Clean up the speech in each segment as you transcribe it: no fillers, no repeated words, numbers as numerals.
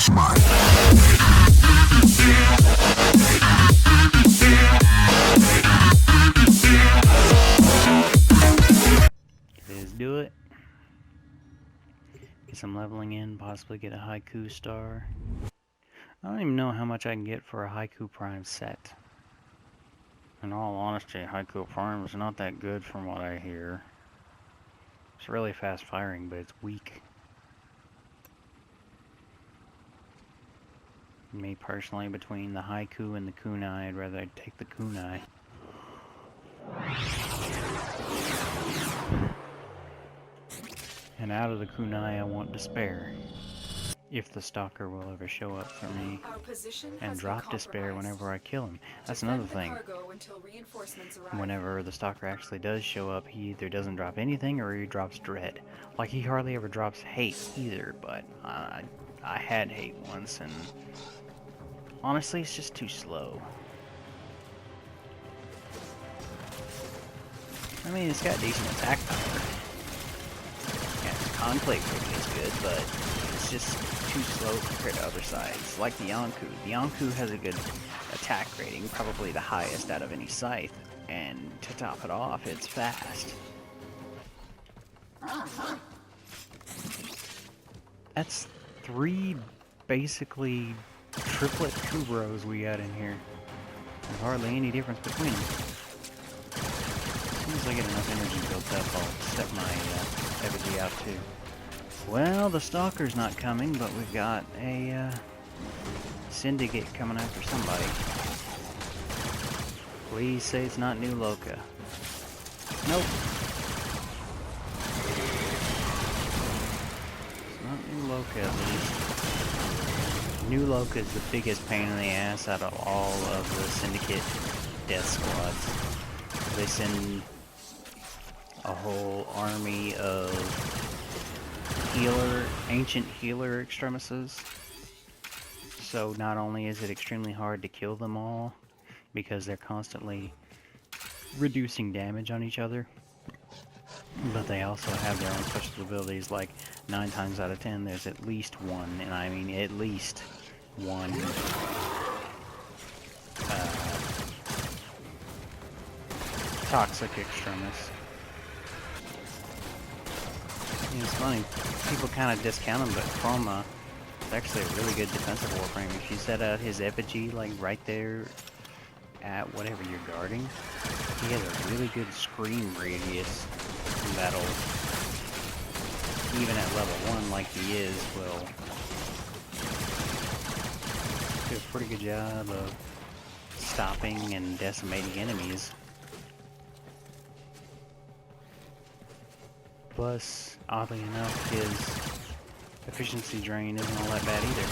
Let's do it. Get some leveling in, possibly get a haiku star. I don't even know how much I can get for a haiku prime set. In all honesty, haiku prime is not that good from what I hear. It's really fast firing, but it's weak. Me personally, between the haiku and the kunai, I'd rather take the kunai. And out of the kunai, I want despair. If the stalker will ever show up for me and drop despair whenever I kill him. That's another thing. Whenever the stalker actually does show up, he either doesn't drop anything or he drops dread. Like, he hardly ever drops hate either, but I had hate once, and honestly, it's just too slow. I mean, it's got decent attack power. Yeah, conflict rating is good, but it's just too slow compared to other sides. Like the Yonku. The Yonku has a good attack rating, probably the highest out of any scythe. And to top it off, it's fast. That's 3 basically triplet Kubros we got in here. There's hardly any difference between them. As soon as I get enough energy built up, I'll step my effigy out too. Well, the Stalker's not coming, but we've got a syndicate coming after somebody. Please say it's not New Loka. Nope. It's not New Loka, at least. New Loka is the biggest pain in the ass out of all of the syndicate death squads. They send a whole army of ancient healer extremists. So not only is it extremely hard to kill them all, because they're constantly reducing damage on each other, but they also have their own special abilities. Like 9 times out of 10 there's at least one, and I mean at least one toxic extremist. It's funny, people kind of discount him, but Chroma is actually a really good defensive Warframe. If you set out his effigy like right there at whatever you're guarding, he has a really good scream radius that'll, even at level 1 like he is, will do a pretty good job of stopping and decimating enemies. Plus, oddly enough, his efficiency drain isn't all that bad either.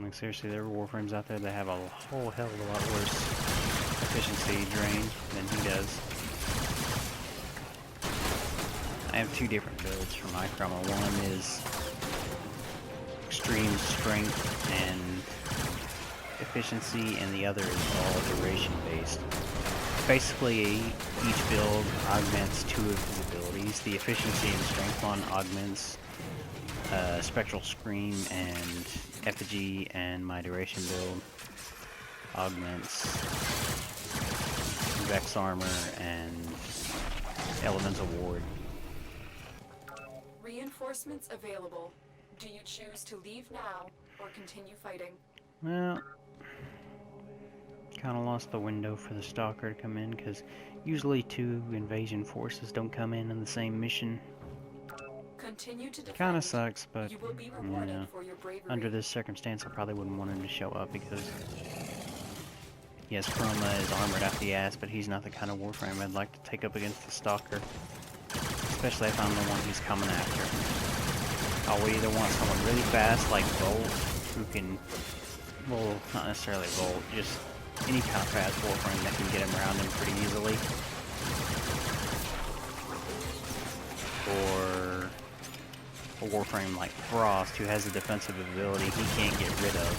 Like, seriously, there are Warframes out there that have a whole hell of a lot worse efficiency drain than he does. I have 2 different builds for my Chroma. One is extreme strength and efficiency, and the other is all duration based. Basically, each build augments 2 of his abilities. The efficiency and strength one augments Spectral Scream and Effigy, and my duration build augments Vex Armor and Elemental Ward. Reinforcements available. Do you choose to leave now or continue fighting? Well, kind of lost the window for the Stalker to come in, because usually 2 invasion forces don't come in the same mission. Kind of sucks, but yeah, under this circumstance I probably wouldn't want him to show up, because yes, Chroma is armored out the ass, but he's not the kind of Warframe I'd like to take up against the Stalker, especially if I'm the one he's coming after. I would either want someone really fast like Volt, who can, well, not necessarily Volt, just any kind of fast Warframe that can get him around him pretty easily, or a Warframe like Frost, who has a defensive ability he can't get rid of.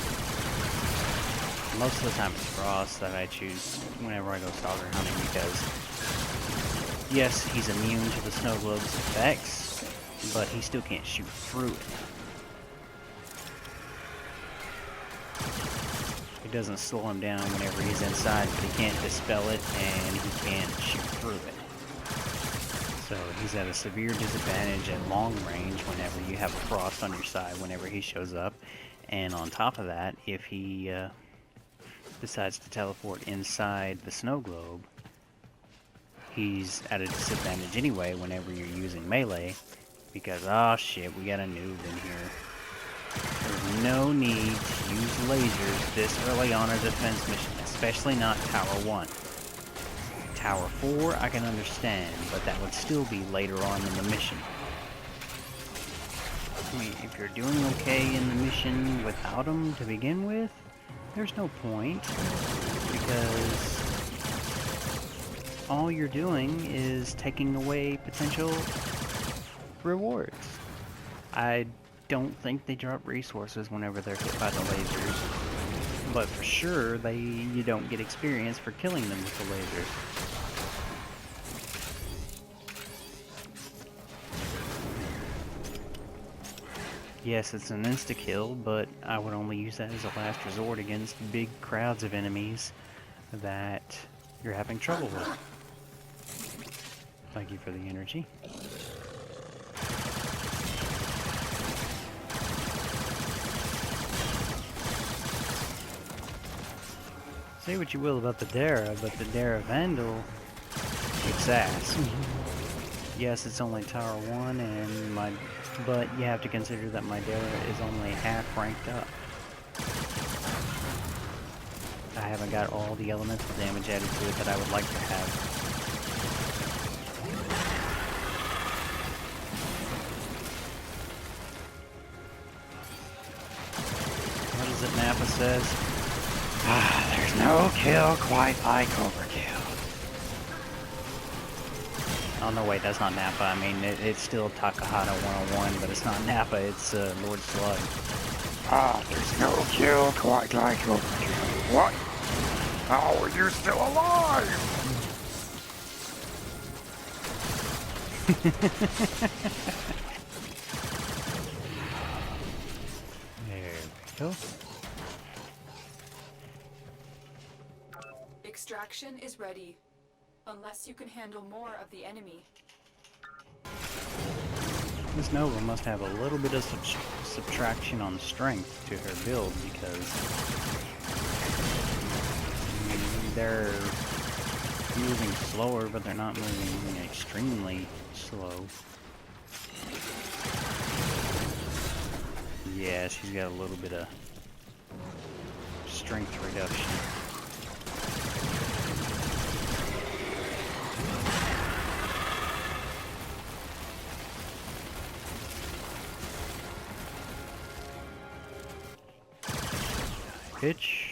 Most of the time it's Frost that I choose whenever I go Stalker hunting, because yes, he's immune to the Snow Globe's effects, but he still can't shoot through it. It doesn't slow him down whenever he's inside, but he can't dispel it, and he can't shoot through it. So he's at a severe disadvantage at long range whenever you have a frost on your side whenever he shows up. And on top of that, if he decides to teleport inside the snow globe, he's at a disadvantage anyway whenever you're using melee, because, oh shit, we got a noob in here. There's no need to use lasers this early on a defense mission, especially not Tower 1. Tower 4 I can understand, but that would still be later on in the mission. I mean, if you're doing okay in the mission without them to begin with, there's no point, because all you're doing is taking away potential rewards. I don't think they drop resources whenever they're hit by the lasers, but for sure you don't get experience for killing them with the lasers. Yes, it's an insta-kill, but I would only use that as a last resort against big crowds of enemies that you're having trouble with. Thank you for the energy. Say what you will about the Dara, but the Dara Vandal kicks ass. Yes, it's only Tower 1, but you have to consider that my Dara is only half ranked up. I haven't got all the elemental damage added to it that I would like to have. What is it Nappa says? There's no kill quite like overkill. Oh no, wait, that's not Nappa. I mean, it's still Takahata 101, but it's not Nappa, it's Lord Slug. There's no kill quite like overkill. What? How are you still alive? There we go. Extraction is ready. Unless you can handle more of the enemy. This Nova must have a little bit of subtraction on strength to her build, because they're moving slower, but they're not moving extremely slow. Yeah, she's got a little bit of strength reduction. Pitch.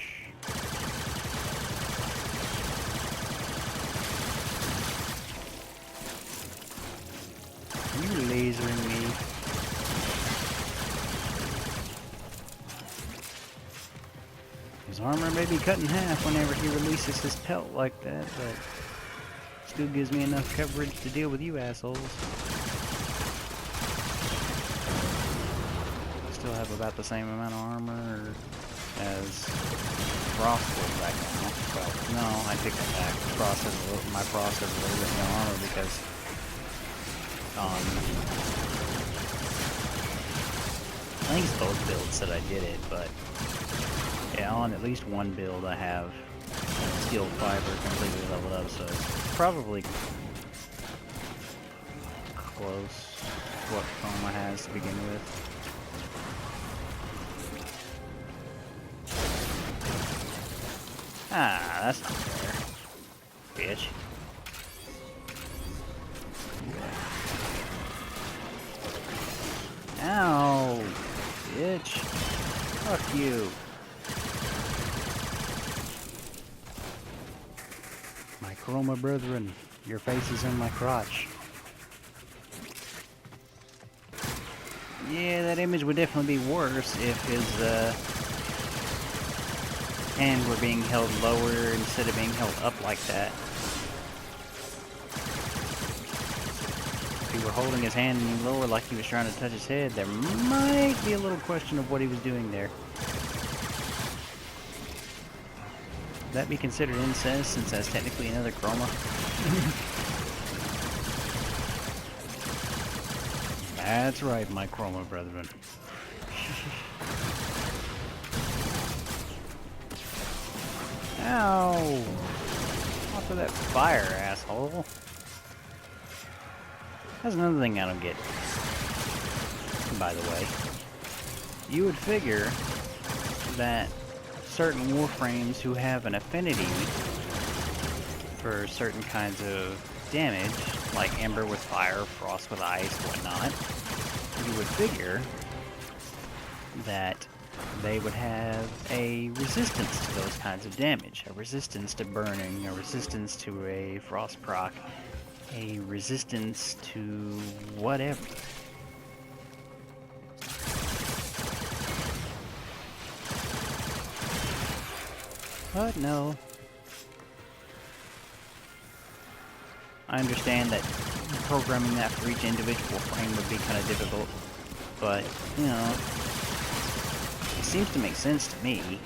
You lasering me. His armor may be cut in half whenever he releases his pelt like that, but still gives me enough coverage to deal with you assholes. Still have about the same amount of armor as Frost will right now. Well, no, I take that back. My Frost has a little bit more armor because I think it's both builds that I did it, but yeah, on at least one build I have Skilled Fiber completely leveled up, so it's probably close to what Chroma has to begin with. Ah, that's not fair. Bitch. Ow! Bitch. Fuck you. My Chroma brethren, your face is in my crotch. Yeah, that image would definitely be worse if his, hand were being held lower instead of being held up like that. He you were holding his hand any lower like he was trying to touch his head, there might be a little question of what he was doing there. Would that be considered incest, since that's technically another Chroma? That's right, my Chroma brethren. Ow! Off of that fire, asshole. That's another thing I don't get, by the way. You would figure that certain Warframes who have an affinity for certain kinds of damage, like Ember with fire, Frost with ice, whatnot, you would figure that they would have a resistance to those kinds of damage. A resistance to burning, a resistance to a frost proc, a resistance to whatever. But no. I understand that programming that for each individual frame would be kind of difficult, but, you know, it seems to make sense to me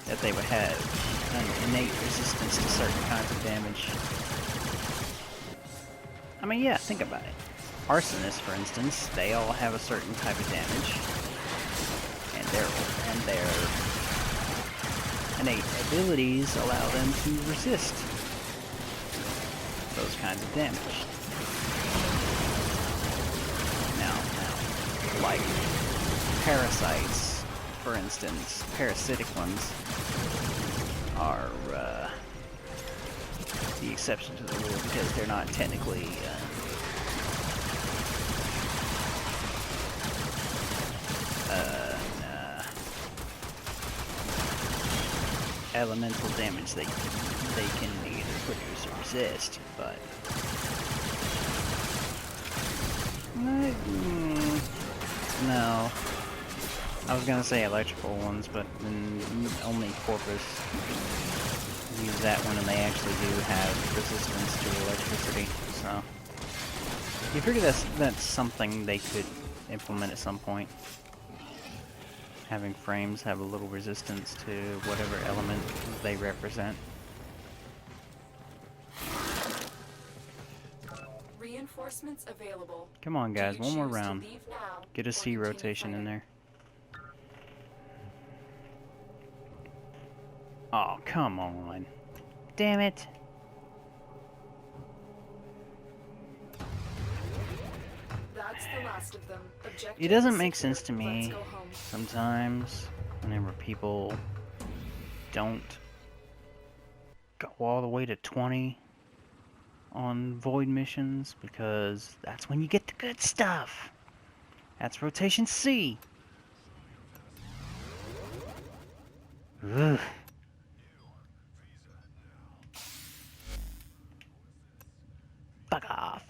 that they would have an innate resistance to certain kinds of damage. I mean, yeah, think about it. Arsonists, for instance, they all have a certain type of damage, and their innate abilities allow them to resist those kinds of damage. Now, like parasites, for instance, parasitic ones are the exception to the rule because they're not technically elemental damage they can either produce or resist, but no. I was gonna say electrical ones, but only Corpus use that one, and they actually do have resistance to electricity. So you figure that's something they could implement at some point. Having frames have a little resistance to whatever element they represent. Reinforcements available. Come on, guys, one more choose to round. leave now Get a or C continue rotation in fighting? there. Oh, come on. Damn it. That's the last of them. Objective It doesn't is make secure. sense to Let's me go home. sometimes whenever people don't go all the way to 20 on void missions, because that's when you get the good stuff. That's rotation C. Ugh. Fuck off.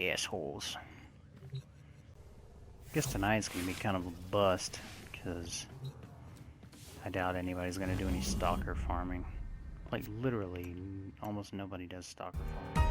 Assholes. Guess tonight's gonna be kind of a bust, because I doubt anybody's gonna do any Stalker farming. Like, literally, almost nobody does Stalker farming.